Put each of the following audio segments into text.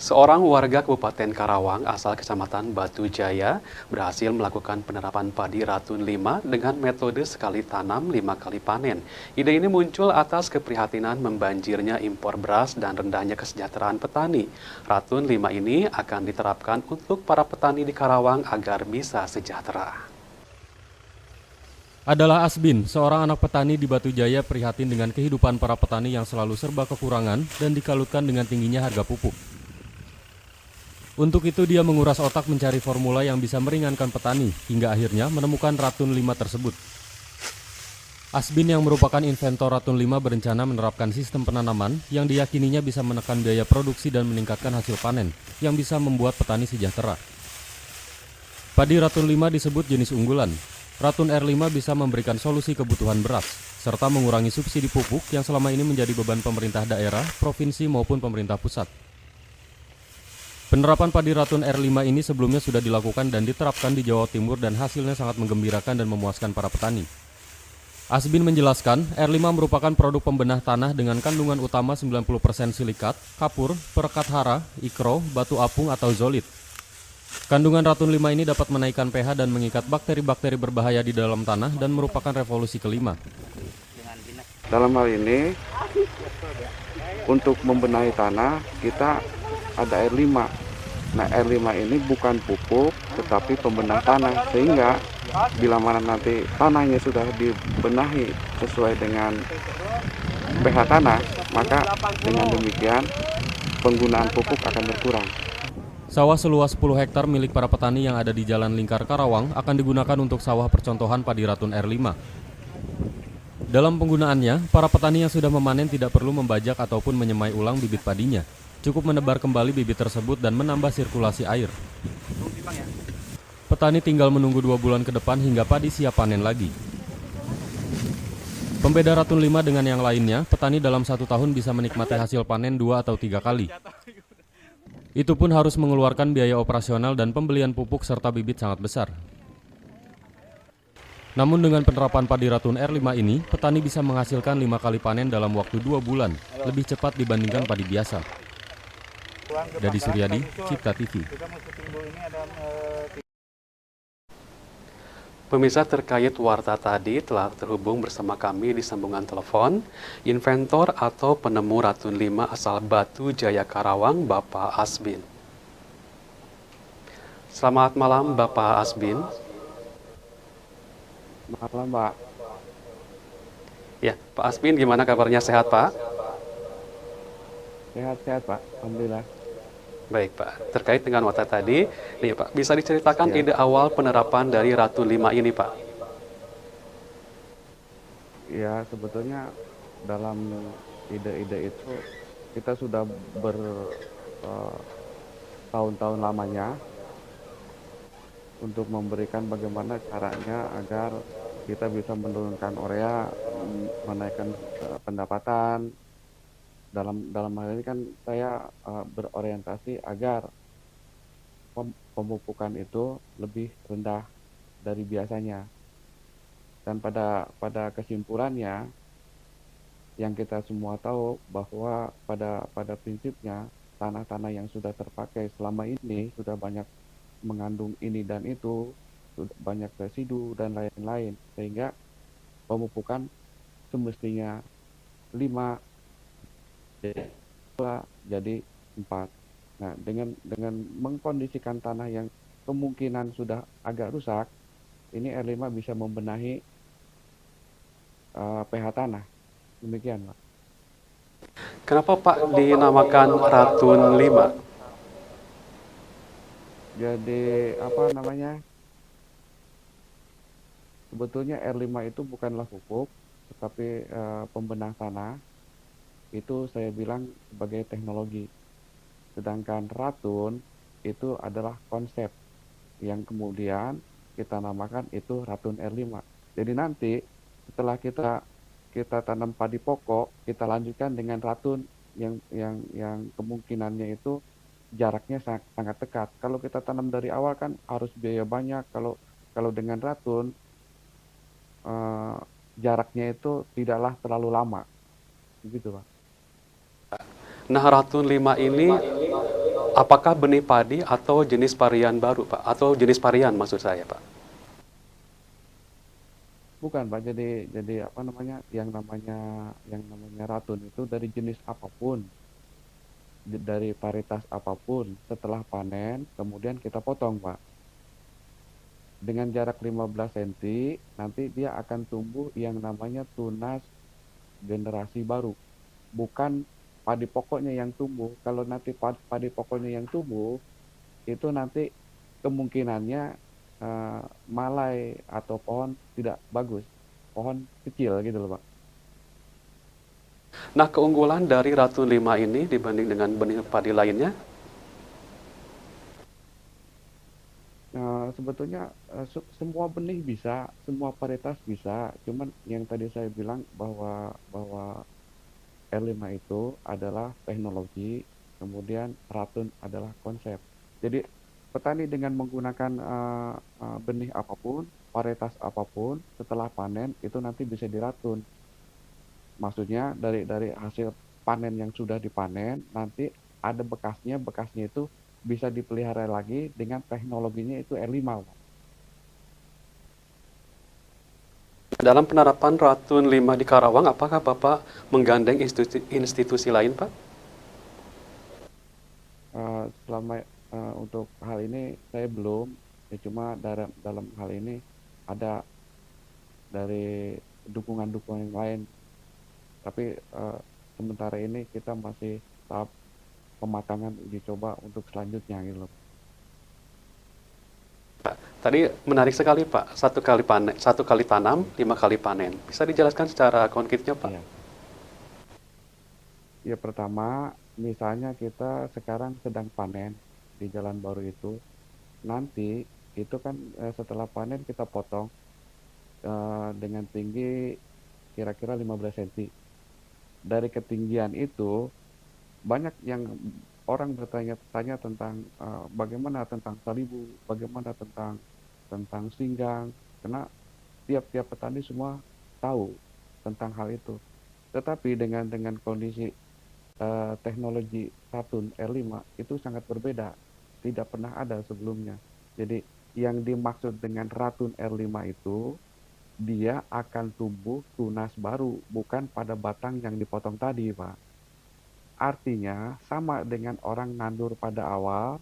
Seorang warga Kabupaten Karawang asal Kecamatan Batu Jaya berhasil melakukan penerapan padi Ratun 5 dengan metode sekali tanam 5 kali panen. Ide ini muncul atas keprihatinan membanjirnya impor beras dan rendahnya kesejahteraan petani. Ratun 5 ini akan diterapkan untuk para petani di Karawang agar bisa sejahtera. Adalah Asbin, seorang anak petani di Batu Jaya prihatin dengan kehidupan para petani yang selalu serba kekurangan dan dikalutkan dengan tingginya harga pupuk. Untuk itu dia menguras otak mencari formula yang bisa meringankan petani, hingga akhirnya menemukan Ratun 5 tersebut. Asbin yang merupakan inventor Ratun 5 berencana menerapkan sistem penanaman yang diyakininya bisa menekan biaya produksi dan meningkatkan hasil panen, yang bisa membuat petani sejahtera. Padi Ratun 5 disebut jenis unggulan. Ratun R5 bisa memberikan solusi kebutuhan beras, serta mengurangi subsidi pupuk yang selama ini menjadi beban pemerintah daerah, provinsi maupun pemerintah pusat. Penerapan padi Ratun R5 ini sebelumnya sudah dilakukan dan diterapkan di Jawa Timur dan hasilnya sangat menggembirakan dan memuaskan para petani. Asbin menjelaskan, R5 merupakan produk pembenah tanah dengan kandungan utama 90% silikat, kapur, perekat hara, ikro, batu apung atau zolit. Kandungan Ratun 5 ini dapat menaikkan pH dan mengikat bakteri-bakteri berbahaya di dalam tanah dan merupakan revolusi kelima. Dalam hal ini, untuk membenahi tanah, kita ada R5. Nah, R5 ini bukan pupuk, tetapi pembenah tanah. Sehingga, bila mana nanti tanahnya sudah dibenahi sesuai dengan pH tanah, maka dengan demikian penggunaan pupuk akan berkurang. Sawah seluas 10 hektar milik para petani yang ada di Jalan Lingkar Karawang akan digunakan untuk sawah percontohan padi Ratun R5. Dalam penggunaannya, para petani yang sudah memanen tidak perlu membajak ataupun menyemai ulang bibit padinya. Cukup menebar kembali bibit tersebut dan menambah sirkulasi air. Petani tinggal menunggu 2 bulan ke depan hingga padi siap panen lagi. Pembeda Ratun 5 dengan yang lainnya, petani dalam 1 tahun bisa menikmati hasil panen 2 atau 3 kali. Itu pun harus mengeluarkan biaya operasional dan pembelian pupuk serta bibit sangat besar. Namun dengan penerapan padi Ratun R5 ini, petani bisa menghasilkan 5 kali panen dalam waktu 2 bulan, lebih cepat dibandingkan padi biasa. Dadi Suryadi, Cipta TV. Pemirsa, terkait warta tadi telah terhubung bersama kami di sambungan telepon inventor atau penemu Ratun 5 asal Batu Jaya Karawang, Bapak Asbin. Selamat malam Bapak Asbin. Malam, Mbak. Ya, Pak Asbin gimana kabarnya, sehat Pak? Sehat-sehat, Pak. Alhamdulillah. Baik Pak, terkait dengan warta tadi, nih Pak, bisa diceritakan Ya. ide awal penerapan dari Ratun 5 ini Pak? Ya, sebetulnya dalam ide-ide itu kita sudah bertahun-tahun lamanya untuk memberikan bagaimana caranya agar kita bisa menurunkan urea, menaikkan pendapatan. Dalam hal ini kan saya berorientasi agar pemupukan itu lebih rendah dari biasanya. Dan pada kesimpulannya, yang kita semua tahu bahwa pada prinsipnya tanah-tanah yang sudah terpakai selama ini sudah banyak mengandung ini dan itu, sudah banyak residu dan lain-lain, sehingga pemupukan semestinya 5 jadi 4. Nah, dengan mengkondisikan tanah yang kemungkinan sudah agak rusak, ini R5 bisa membenahi pH tanah. Demikian, Pak. Kenapa Pak dinamakan Ratun 5? Jadi apa namanya? Sebetulnya R5 itu bukanlah pupuk, tetapi pembenah tanah. Itu saya bilang sebagai teknologi. Sedangkan ratun itu adalah konsep yang kemudian kita namakan itu Ratun R5. Jadi nanti setelah kita tanam padi pokok, kita lanjutkan dengan ratun yang kemungkinannya itu jaraknya sangat dekat. Kalau kita tanam dari awal kan harus biaya banyak. Kalau dengan ratun eh, jaraknya itu tidaklah terlalu lama. Begitu, Pak. Nah, Ratun 5 ini Apakah benih padi atau jenis varian baru, Pak? Atau jenis varian maksud saya, Pak? Bukan, Pak. Jadi apa namanya? Yang namanya ratun itu dari jenis apapun, dari varietas apapun. Setelah panen, kemudian kita potong, Pak. Dengan jarak 15 cm, nanti dia akan tumbuh yang namanya tunas generasi baru. Bukan padi pokoknya yang tumbuh. Kalau nanti padi pokoknya yang tumbuh, itu nanti kemungkinannya malai atau pohon tidak bagus. Pohon kecil gitu loh, Pak. Nah, keunggulan dari Ratu 5 ini dibanding dengan benih padi lainnya, Sebetulnya semua benih bisa, semua varietas bisa. Cuman yang tadi saya bilang bahwa R5 itu adalah teknologi, kemudian ratun adalah konsep. Jadi petani dengan menggunakan benih apapun, varietas apapun, setelah panen itu nanti bisa diratun. Maksudnya dari hasil panen yang sudah dipanen, nanti ada bekasnya, bekasnya itu bisa dipelihara lagi dengan teknologinya itu R5, Pak. dalam penerapan Ratu 5 di Karawang, apakah Bapak menggandeng institusi lain, Pak? Selama untuk hal ini saya belum, ya cuma dalam hal ini ada dari dukungan-dukungan yang lain. Tapi sementara ini kita masih tahap pematangan uji coba untuk selanjutnya gitu loh. Tadi menarik sekali, Pak. Satu kali panen, satu kali tanam, 5 kali panen. Bisa dijelaskan secara konkretnya, Pak? Iya. Ya pertama, misalnya kita sekarang sedang panen di jalan baru itu, nanti itu kan setelah panen kita potong dengan tinggi kira-kira 15 cm. Dari ketinggian itu banyak yang orang bertanya-tanya tentang bagaimana tentang talibu, bagaimana tentang singgang, karena tiap-tiap petani semua tahu tentang hal itu. Tetapi dengan kondisi teknologi Satun R5 itu sangat berbeda, tidak pernah ada sebelumnya. Jadi yang dimaksud dengan Ratun R5 itu dia akan tumbuh tunas baru, bukan pada batang yang dipotong tadi, Pak. Artinya sama dengan orang nandur pada awal,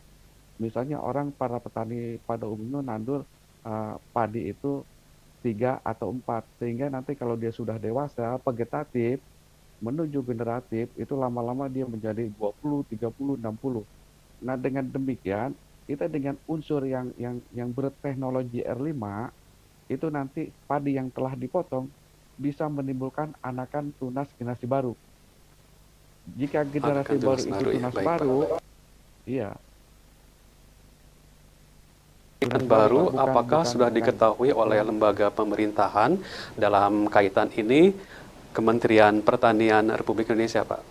misalnya para petani pada umumnya nandur padi itu 3 atau 4, sehingga nanti kalau dia sudah dewasa, vegetatif, menuju generatif, itu lama-lama dia menjadi 20, 30, 60. Nah, dengan demikian, kita dengan unsur yang berteknologi R5, itu nanti padi yang telah dipotong bisa menimbulkan anakan tunas generasi baru. Jika Anakan generasi baru tunas itu baru ya, tunas baik, Pak. baru, iya, Anakan tunas baru, baru, Pak, bukan apakah bukan sudah bukan diketahui oleh bukan. lembaga pemerintahan dalam kaitan ini Kementerian Pertanian Republik Indonesia, Pak?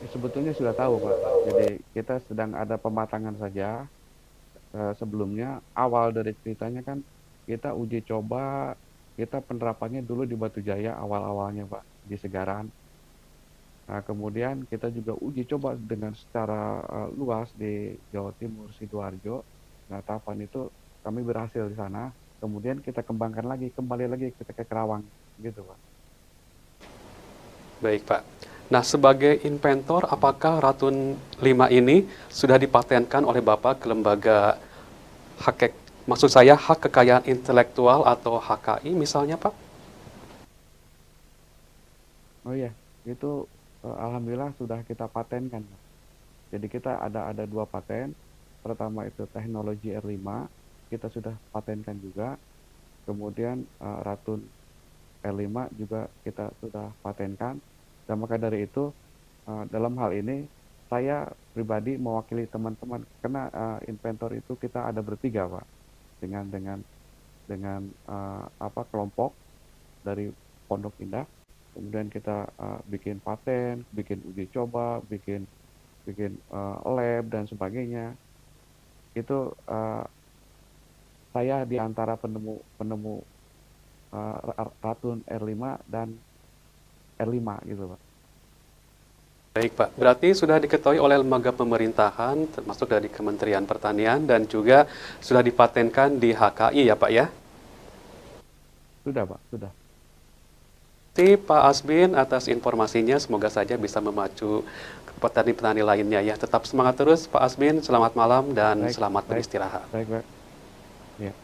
Sebetulnya sudah tahu, Pak. Jadi kita sedang ada pematangan saja. Sebelumnya awal dari ceritanya kan kita uji coba, kita penerapannya dulu di Batu Jaya awal-awalnya, Pak, di Segaran. Nah, kemudian kita juga uji coba dengan secara luas di Jawa Timur, Sidoarjo. Nah, tahapan itu kami berhasil di sana. Kemudian kita kembangkan lagi, kembali lagi kita ke Kerawang, gitu, Pak. Baik, Pak. Nah, sebagai inventor, apakah Ratun 5 ini sudah dipatenkan oleh Bapak ke lembaga hak, maksud saya hak kekayaan intelektual atau HKI misalnya, Pak? Oh iya, itu alhamdulillah sudah kita patenkan, Pak. Jadi kita ada 2 paten. Pertama itu teknologi R5, kita sudah patenkan juga. Kemudian Ratun R5 juga kita sudah patenkan. Dan maka dari itu dalam hal ini saya pribadi mewakili teman-teman karena inventor itu kita ada bertiga, Pak, dengan apa kelompok dari Pondok Indah. Kemudian kita bikin paten, bikin uji coba, bikin bikin lab dan sebagainya. Itu saya di antara penemu Ratun R5 dan R5 gitu, Pak. Baik Pak, berarti sudah diketahui oleh lembaga pemerintahan, termasuk dari Kementerian Pertanian dan juga sudah dipatenkan di HKI ya Pak ya? Sudah, Pak, sudah. Terima kasih Pak Asbin atas informasinya, semoga saja bisa memacu petani-petani lainnya ya. Tetap semangat terus Pak Asbin, selamat malam dan Baik, selamat baik, beristirahat. baik, Pak. Ya.